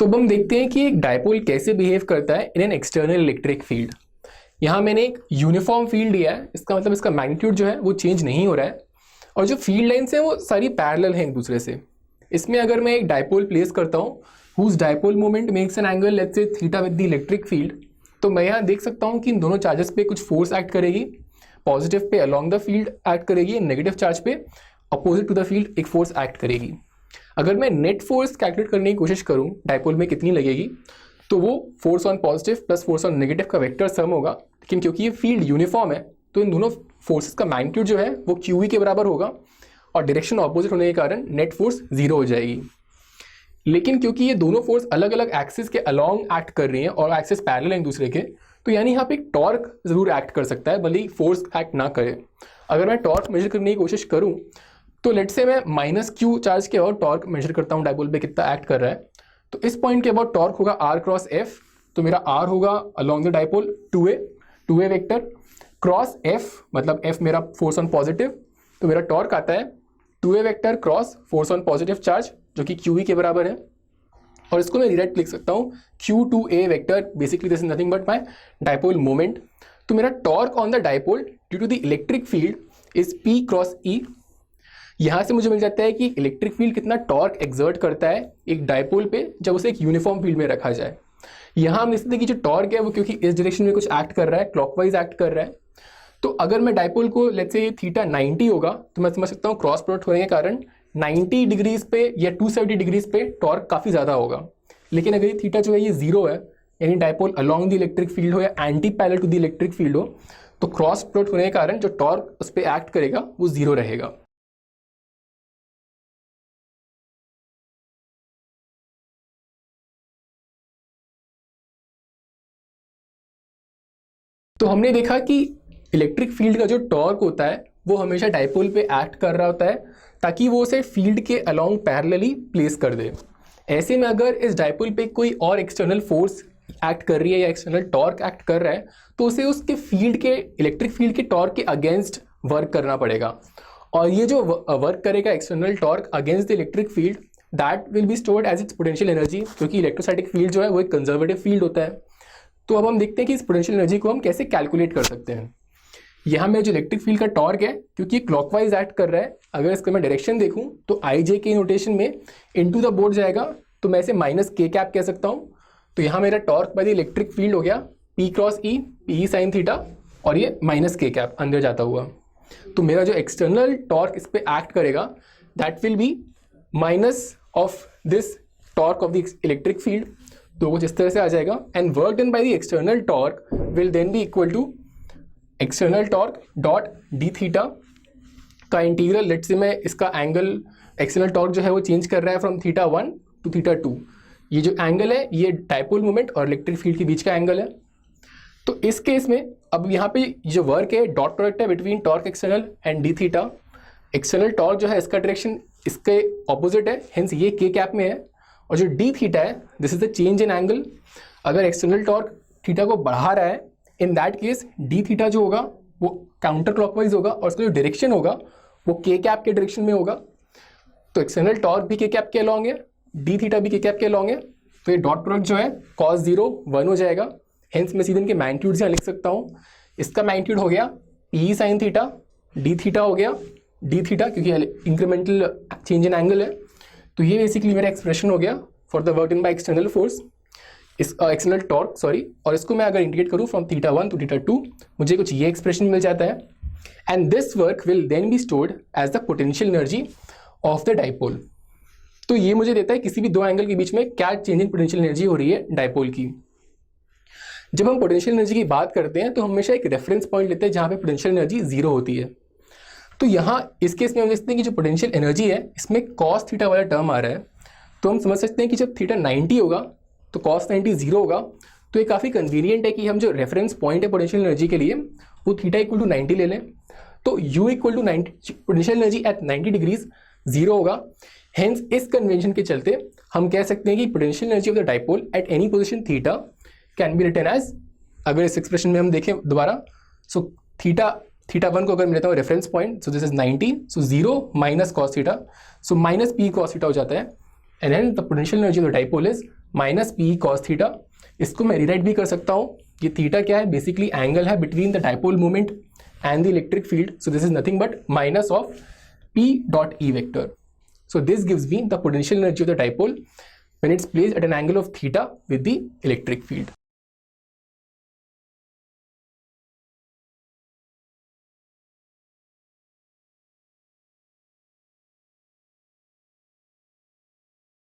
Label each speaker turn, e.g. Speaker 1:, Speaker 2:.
Speaker 1: तो अब हम देखते हैं कि एक डायपोल कैसे बिहेव करता है in an external electric field. यहाँ मैंने एक यूनिफॉर्म फील्ड दिया है, इसका मतलब इसका मैग्नीट्यूड जो है वो चेंज नहीं हो रहा है और जो फील्ड लाइन्स हैं वो सारी पैरेलल हैं एक दूसरे से। इसमें अगर मैं एक डायपोल प्लेस करता हूँ whose dipole moment makes an angle let's say theta with the electric field, तो मैं यहाँ देख सकता हूँ कि इन दोनों चार्जेस पे कुछ फोर्स एक्ट करेगी। Positive pay along the field act करेगी, नेगेटिव चार्ज पे अपोजिट टू द फील्ड एक फोर्स एक्ट करेगी। अगर मैं नेट फोर्स कैलकुलेट करने की कोशिश करूँ डायपोल में कितनी लगेगी, तो वो force on positive plus force on negative का वेक्टर सम होगा। लेकिन क्योंकि ये फील्ड यूनिफॉर्म है तो इन दोनों फोर्सेस का मैग्नीट्यूड जो है वो QE के बराबर होगा और डायरेक्शन ऑपोजिट होने के कारण नेट फोर्स 0 हो जाएगी। लेकिन क्योंकि ये दोनों फोर्स अलग अलग एक्सिस के अलॉन्ग एक्ट कर रही हैं और एक्सिस पैरेलल हैं एक दूसरे के, तो यानी यहाँ पे एक टॉर्क जरूर एक्ट कर सकता है भले ही फोर्स एक्ट ना करे। अगर मैं टॉर्क मेजर करने की कोशिश करूँ तो लेट से मैं -Q चार्ज के और टॉर्क मेजर करता हूँ डायपोल पे कितना एक्ट कर रहा है। तो इस पॉइंट के बाद टॉर्क होगा R क्रॉस F, तो मेरा R होगा along the dipole 2A vector cross F, मतलब F मेरा फोर्स ऑन पॉजिटिव, तो मेरा टॉर्क आता है 2A vector cross force on positive charge जो कि QE के बराबर है। और इसको मैं डायरेक्ट लिख सकता हूँ Q2A vector, basically this is nothing but my dipole moment. तो मेरा torque on the dipole due to the electric field is P cross E। यहाँ से मुझे मिल जाता है कि इलेक्ट्रिक फील्ड कितना टॉर्क एक्सर्ट करता है एक डायपोल पे जब उसे एक यूनिफॉर्म फील्ड में रखा जाए। यहाँ हम देखते हैं कि जो टॉर्क है वो क्योंकि इस डायरेक्शन में कुछ एक्ट कर रहा है, क्लॉकवाइज एक्ट कर रहा है, तो अगर मैं डायपोल को लेट्स से थीटा 90 होगा तो मैं समझ सकता हूँ क्रॉस प्रोडक्ट होने के कारण 90 डिग्रीज पे या 270 डिग्रीज पे टॉर्क काफ़ी ज़्यादा होगा। लेकिन अगर ये थीटा जो है ये 0 है, यानी dipole along the electric field हो या anti parallel to the electric field हो, तो क्रॉस प्रोडक्ट होने के कारण जो टॉर्क उस पर एक्ट करेगा वो 0 रहेगा। तो हमने देखा कि इलेक्ट्रिक फील्ड का जो टॉर्क होता है वो हमेशा डायपोल पे एक्ट कर रहा होता है ताकि वो उसे फील्ड के अलॉन्ग पैरेलली प्लेस कर दे। ऐसे में अगर इस डायपोल पे कोई और एक्सटर्नल फोर्स एक्ट कर रही है या एक्सटर्नल टॉर्क एक्ट कर रहा है तो उसे उसके फील्ड के इलेक्ट्रिक फील्ड के टॉर्क के अगेंस्ट वर्क करना पड़ेगा। और ये जो वर्क करेगा external torque against the electric field that will be stored as its potential energy, क्योंकि इलेक्ट्रोस्टैटिक फील्ड जो है वो एक कंजर्वेटिव फील्ड होता है। तो अब हम देखते हैं कि इस पोटेंशियल एनर्जी को हम कैसे कैलकुलेट कर सकते हैं। यहाँ में जो इलेक्ट्रिक फील्ड का टॉर्क है क्योंकि क्लॉकवाइज एक्ट कर रहा है, अगर इसका मैं डायरेक्शन देखूँ तो IJ के नोटेशन में इनटू द बोर्ड जाएगा, तो मैं इसे -K कैप कह सकता हूँ। तो यहाँ मेरा torque by the electric field हो गया P cross E, P sine theta, और ये -K कैप अंदर जाता हुआ। तो मेरा जो एक्सटर्नल टॉर्क इस पर एक्ट करेगा that will be minus of this torque of the electric field, तो कुछ इस तरह से आ जाएगा। And work done by the external torque will then be equal to external torque dot d theta का इंटीग्रल। लेट से मैं इसका एंगल एक्सटर्नल टॉर्क जो है वो चेंज कर रहा है फ्रॉम थीटा 1 टू थीटा 2। ये जो एंगल है ये डायपोल मोमेंट और इलेक्ट्रिक फील्ड के बीच का एंगल है। तो इस केस में अब यहाँ पे जो वर्क है डॉट प्रोडक्ट है between torque external and D theta. External torque जो है इसका डायरेक्शन इसके ऑपोजिट है, हेंस ये K कैप में है, और जो डी थीटा है this is the change in angle. अगर एक्सटर्नल टॉर्क थीटा को बढ़ा रहा है in that case D theta जो होगा वो काउंटर क्लॉकवाइज होगा और उसका जो डायरेक्शन होगा वो K कैप के डायरेक्शन में होगा। तो एक्सटर्नल टॉर्क भी K कैप के अलॉन्ग है, डी थीटा भी K कैप के अलॉन्ग है, तो ये डॉट प्रोडक्ट जो है cos 0 1 हो जाएगा। हेंस मैं सीधे इनके मैग्नीट्यूड यहाँ लिख सकता हूँ। इसका मैग्नीट्यूड हो गया P sine theta, D theta हो गया डी थीटा क्योंकि इंक्रीमेंटल चेंज इन एंगल है। तो ये बेसिकली मेरा एक्सप्रेशन हो गया for the work done by external force, इस एक्सटर्नल टॉर्क सॉरी। और इसको मैं अगर इंटीग्रेट करूँ फ्रॉम थीटा 1 टू थीटा 2 मुझे कुछ ये एक्सप्रेशन मिल जाता है। And this work will then be stored as the potential energy of the dipole. तो ये मुझे देता है किसी भी दो एंगल के बीच में क्या चेंज इन पोटेंशियल एनर्जी हो रही है डायपोल की। जब हम पोटेंशियल एनर्जी की बात करते हैं तो हमेशा एक रेफरेंस पॉइंट लेते हैं जहाँ पे पोटेंशियल एनर्जी 0 होती है। तो यहाँ इस केस में हम देखते हैं कि जो पोटेंशियल एनर्जी है इसमें cos थीटा वाला टर्म आ रहा है, तो हम समझ सकते हैं कि जब थीटा 90 होगा तो cos 90 0 होगा। तो ये काफ़ी कन्वीनियंट है कि हम जो रेफरेंस पॉइंट है पोटेंशियल एनर्जी के लिए वो थीटा इक्वल टू 90 ले लें। तो U equal to 90 potential energy at 90 degrees 0 होगा। हेंस इस कन्वेंशन के चलते हम कह सकते हैं कि potential energy of the dipole at any position theta can be written as, अगर इस एक्सप्रेशन में हम देखें दोबारा, सो थीटा 1 को अगर मैं लेता हूँ reference point, so this is 90, so 0 minus cos theta, so minus P cos theta हो जाता है। And then the potential energy of the dipole is minus P cos theta. इसको मैं रीराइट भी कर सकता हूँ, ये थीटा क्या है, बेसिकली एंगल है between the dipole moment and the electric field, so this is nothing but minus of P dot E vector. So this gives me the potential energy of the dipole when it's placed at an angle of theta with the electric field.